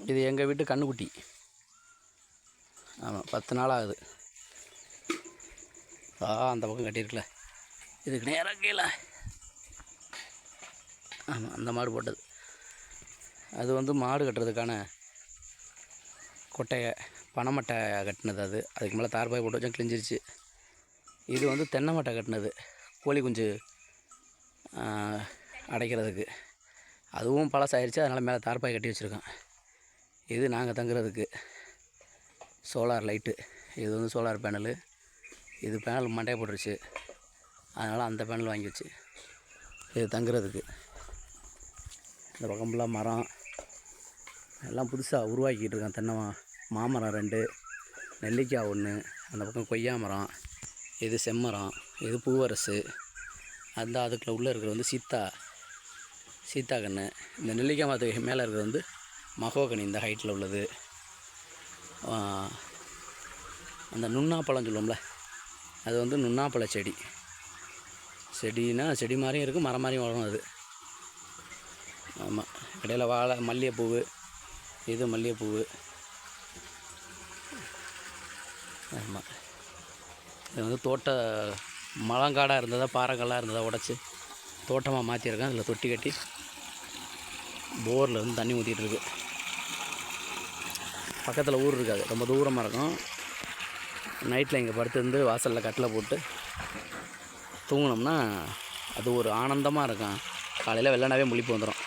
இது எங்கள் வீட்டு கன்றுக்குட்டி. ஆமாம், 10 நாள் ஆகுது. அந்த பக்கம் கட்டியிருக்குல்ல, இதுக்கு நேராக கீழே. ஆமாம், அந்த மாடு போட்டது. அது வந்து மாடு கட்டுறதுக்கான கொட்டையை பனைமட்டை கட்டினது. அதுக்கு மேலே தார்பாய் போட்டு வச்சா கிழிஞ்சிருச்சு. இது வந்து தென்னை மட்டை கட்டினது, கோழி குஞ்சு அடைக்கிறதுக்கு. அதுவும் பழசாயிருச்சு, அதனால் மேலே தார்பாய் கட்டி வச்சுருக்கோம். இது நாங்கள் தங்குறதுக்கு சோலார் லைட்டு. இது வந்து சோலார் பேனலு. இது பேனல் மண்டையை போட்டுருச்சு, அதனால் அந்த பேனல் வாங்கி வச்சு இது தங்குறதுக்கு. இந்த பக்கம் ஃபுல்லாக மரம் எல்லாம் புதுசாக உருவாக்கிட்டு இருக்கேன். தென்னை மாமரம் 2, நெல்லிக்காய் 1, அந்த பக்கம் கொய்யா மரம், இது செம்மரம், இது பூவரசு. அதுக்குள்ளே உள்ளே இருக்கிறது வந்து சீத்தா கன்று. இந்த நெல்லிக்காய் மரத்துக்கு மேலே இருக்கிறது வந்து மகோகனி, இந்த ஹைட்டில் உள்ளது. அந்த நுண்ணாப்பழம் சொல்லுவோம்ல, அது வந்து நுண்ணாப்பழ செடினா செடி மாதிரியும் இருக்குது, மரம் மாதிரியும் வளரும் அது. ஆமாம், இடையில வாழை, மல்லிகைப்பூவு, இது மல்லிகைப்பூவு. ஆமாம், இது வந்து மழங்காடாக இருந்ததா, பாறைகள்லாம் இருந்ததா உடச்சி தோட்டமாக மாற்றிருக்கேன். அதில் தொட்டி கட்டி போரில் வந்து தண்ணி ஊற்றிட்டு இருக்கு. பக்கத்தில் ஊர் இருக்காது, ரொம்ப தூரமாக இருக்கும். நைட்டில் இங்கே படுத்துருந்து வாசலில் கட்டில் போட்டு தூங்கினோம்னா அது ஒரு ஆனந்தமாக இருக்கும். காலையில் வெள்ளனாவே முழிப்பு வந்துடும்.